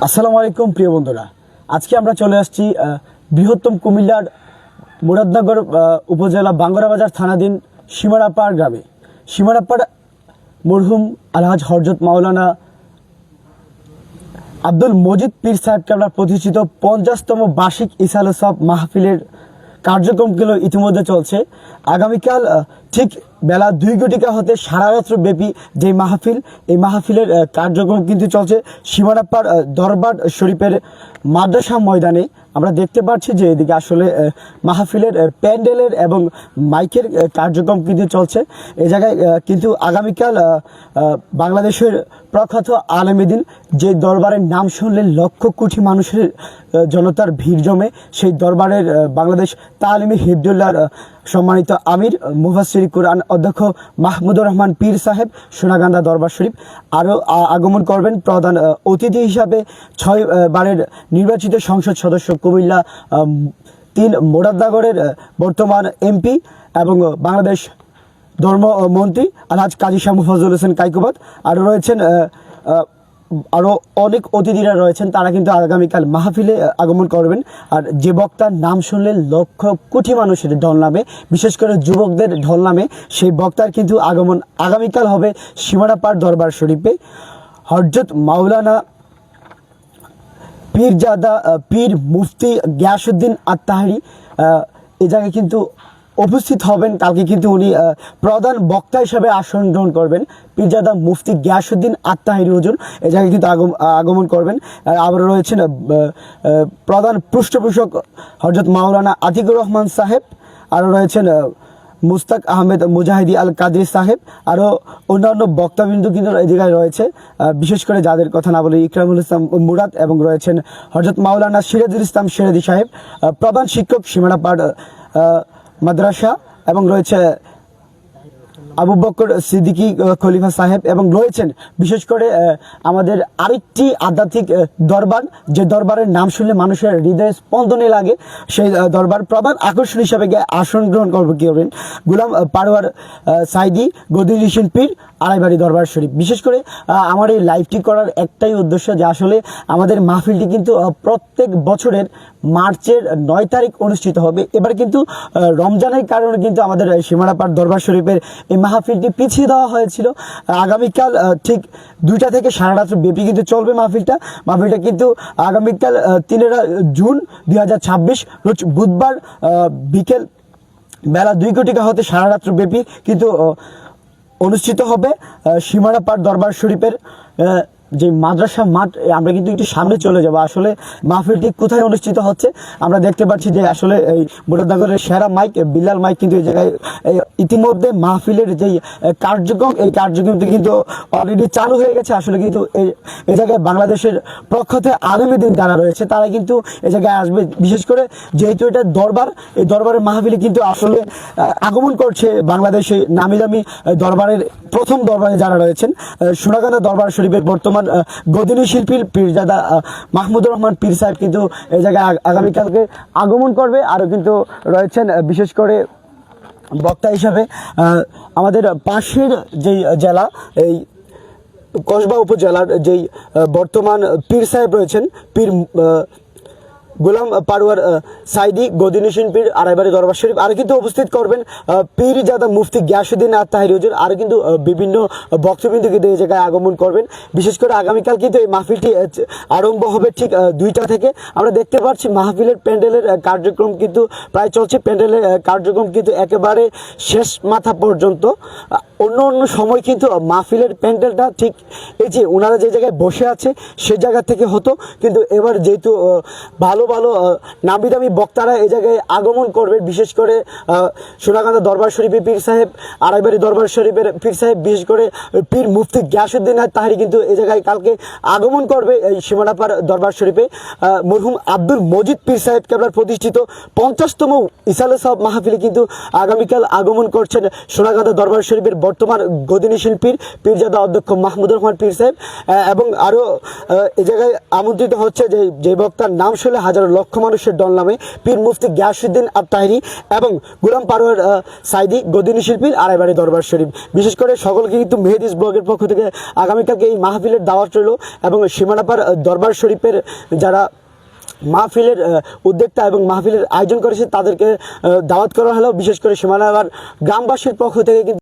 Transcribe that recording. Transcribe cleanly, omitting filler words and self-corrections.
আসসালামু আলাইকুম প্রিয় বন্ধুরা, আজকে আমরা চলে আসছি বৃহত্তম কুমিল্লার মুরাদনগর উপজেলা বাঙ্গরাবাজার থানাধীন সীমারাপাড় গ্রামে। সীমারাপাড় মরহুম আলহাজ হযরত মাওলানা আব্দুল মজিদ পীর সাহেব কেবলা প্রতিষ্ঠিত 50তম বার্ষিক ইসালে সব মাহফিলের কার্যক্রমগুলো ইতিমধ্যে চলছে। আগামীকাল ঠিক বেলা 2 ঘটিকা হতে সারা রাত্র ব্যাপী যে মাহফিল, এই মাহফিলের কার্যক্রম কিন্তু চলছে সীমারাপাড় দরবার শরীফের মাদ্রাসা ময়দানে। আমরা দেখতে পাচ্ছি যে এদিকে আসলে মাহফিলের প্যান্ডেলের এবং মাইকের কার্যক্রম কিন্তু চলছে। এই জায়গায় কিন্তু আগামীকাল বাংলাদেশের প্রখ্যাত আলেমদিন যে দরবারের নাম শুনলে লক্ষ কোটি মানুষের জনতার ভিড় জমে, সেই দরবারের বাংলাদেশ তালিমি হিফজুল্লাহর সম্মানিত আমির মুফাসসির কুরআন অধ্যক্ষ মাহমুদুর রহমান পীর সাহেব সোনাগান্দা দরবার শরীফ আরও আগমন করবেন। প্রধান অতিথি হিসাবে 6 বারের নির্বাচিত সংসদ সদস্য কুমিল্লা 3 মুরাদনগরের বর্তমান এমপি এবং বাংলাদেশ ধর্মমন্ত্রী আলহাজ কাজী শাহ মুফাজ্জল হোসেন কাইকুবাদ, আরও রয়েছেন আরও অনেক অতিথিরা রয়েছেন, তারা কিন্তু আগামীকাল মাহফিলে আগমন করবেন। আর যে বক্তার নাম শুনলে লক্ষ কোটি মানুষের ঢল নামে, বিশেষ করে যুবকদের ঢল নামে, সেই বক্তার কিন্তু আগমন আগামীকাল হবে সীমারাপাড় দরবার শরীফে। হযরত মাওলানা পীরজাদা পীর মুফতি গিয়াসউদ্দিন আত-তাহেরি এই জায়গায় কিন্তু উপস্থিত হবেন। কালকে কিন্তু উনি প্রধান বক্তা হিসেবে আসন গ্রহণ করবেন। পীরজাদা মুফতি গিয়াসউদ্দিন আত-তাহেরি হুজুর এই জায়গায় কিন্তু আগমন করবেন। আবার রয়েছেন প্রধান পৃষ্ঠপোষক হযরত মাওলানা আতিকুর রহমান সাহেব, আরও রয়েছেন মুস্তাক আহমেদ মুজাহিদি আল কাদরি সাহেব, আরও অন্যান্য বক্তাবৃন্দ কিন্তু এই জায়গায় রয়েছে। বিশেষ করে যাদের কথা না বলে ইকরামুল ইসলাম মুরাদ, এবং রয়েছেন হযরত মাওলানা সিরাজুল ইসলাম সিরাজি সাহেব, প্রধান শিক্ষক সীমারাপাড় মাদ্রাসা, এবং রয়েছে আবু বকর সিদ্দিকী খলিফা সাহেব, এবং রয়েছেন বিশেষ করে আমাদের আরেকটি আধ্যাত্মিক দরবার, যে দরবারের নাম শুনলে মানুষের হৃদয়ে স্পন্দনে লাগে, সেই দরবার প্রধান আকর্ষণ হিসাবে আসন গ্রহণ করবেন গোলাম পারওয়ার সাইদি গদিনিশিন পীর আড়াইবাড়ি দরবার শরীফ। বিশেষ করে আমার এই লাইভটি করার একটাই উদ্দেশ্য যে আসলে আমাদের মাহফিলটি কিন্তু প্রত্যেক বছরের মার্চের 9 তারিখ অনুষ্ঠিত হবে। এবার কিন্তু রমজানের কারণে কিন্তু আমাদের সীমারাপাড় দরবার শরীফের এই মাহফিলটি পিছিয়ে দেওয়া হয়েছিল। আগামীকাল ঠিক 2টা থেকে সারা রাত্র ব্যাপী কিন্তু চলবে মাহফিলটা কিন্তু আগামীকাল 13 জুন 2026 রোজ বুধবার বিকেল বেলা 2 ঘটিকা হতে সারা রাত্র ব্যাপী কিন্তু অনুষ্ঠিত হবে সীমারাপাড় দরবার শরীফের যে মাদ্রাসা মাঠ। আমরা কিন্তু একটু সামনে চলে যাব, আসলে মাহফিলটি কোথায় অনুষ্ঠিত হচ্ছে। আমরা দেখতে পাচ্ছি যে আসলে এই মুরাদনগরের সেরা মাইক বিল্লাল মাইক কিন্তু এই জায়গায় ইতিমধ্যে মাহফিলের যেই কার্যক্রম, এই কার্যক্রমটি কিন্তু অলরেডি চালু হয়ে গেছে। আসলে কিন্তু এই জায়গায় বাংলাদেশের প্রখ্যাত আলেমদিন যারা রয়েছে তারা কিন্তু এই জায়গায় আসবে। বিশেষ করে যেহেতু এটা দরবার, এই দরবারের মাহফিলে কিন্তু আসলে আগমন করছে বাংলাদেশে নামি দামি দরবারের প্রথম দরবারে যারা রয়েছেন সোনাগান্দা দরবার শরীফের বর্তমান গদিনী শিল্পী পীরজাদা মাহমুদুর রহমান পীর সাহেব কিন্তু এই জায়গায় আগামীকালকে আগমন করবে। আরও কিন্তু রয়েছেন বিশেষ করে বক্তা হিসাবে আমাদের পাশের যেই জেলা, এই কসবা উপজেলার যেই বর্তমান পীর সাহেব রয়েছেন, পীর গোলাম পারওয়ার সাইদি গদিনিশিন পীর আড়াইবাড়ি দরবার শরীফ, আর কিন্তু উপস্থিত করবেন পীরজাদা মুফতি গিয়াসউদ্দিন আত-তাহেরি হুজুর, আর কিন্তু বিভিন্ন বক্তবৃন্দ কিন্তু এই জায়গায় আগমন করবেন। বিশেষ করে আগামীকাল কিন্তু এই মাহফিলটি আরম্ভ হবে ঠিক 2টা থেকে। আমরা দেখতে পাচ্ছি মাহফিলের প্যান্ডেলের কার্যক্রম কিন্তু প্রায় চলছে। প্যান্ডেলের কার্যক্রম কিন্তু একেবারে শেষ মাথা পর্যন্ত। অন্য সময় কিন্তু মাহফিলের প্যান্ডেলটা ঠিক এই যে ওনারা যে জায়গায় বসে আছে সে জায়গা থেকে হতো, কিন্তু এবার যেহেতু ভালো নামি দামি বক্তারা এই জায়গায় আগমন করবে, বিশেষ করে সোনাগান্দা দরবার শরীফের পীর সাহেব, আড়াইবাড়ি দরবার শরীফের পীর সাহেব, বিশেষ করে পীর মুফতি গিয়াসউদ্দিন আত-তাহেরি কিন্তু এই জায়গায় কালকে আগমন করবে এই সীমারাপাড় দরবার শরীফে। মরহুম আব্দুল মজিদ পীর সাহেব কেবলার প্রতিষ্ঠিত 50তম ইসালে সব মাহফিলে কিন্তু আগামীকাল আগমন করছেন সোনাগান্দা দরবার শরীফের বর্তমান গদিনী শিল্পীর পীরজাদা অধ্যক্ষ মাহমুদুর রহমান পীর সাহেব, এবং আরও এই জায়গায় আমন্ত্রিত হচ্ছে যে বক্তার নাম শুনলে হাজারো লক্ষ মানুষের দল নামে পীর মুফতি গিয়াসউদ্দিন আত্তাহেরি এবং গোলাম পারোয়ার সাইদি গদিনী শিল্পীর আড়াইবাড়ি দরবার শরীফ। বিশেষ করে সকলকে কিন্তু মেহেদিস ব্লগের পক্ষ থেকে আগামীকালকে এই মাহফিলের দাওয়াত রইল, এবং সীমানাপার দরবার শরীফের যারা মাহফিলের উদ্যোক্তা এবং মাহফিলের আয়োজন করেছে তাদেরকে দাওয়াত করা হলো। বিশেষ করে সীমানাপার গ্রামবাসীর পক্ষ থেকে কিন্তু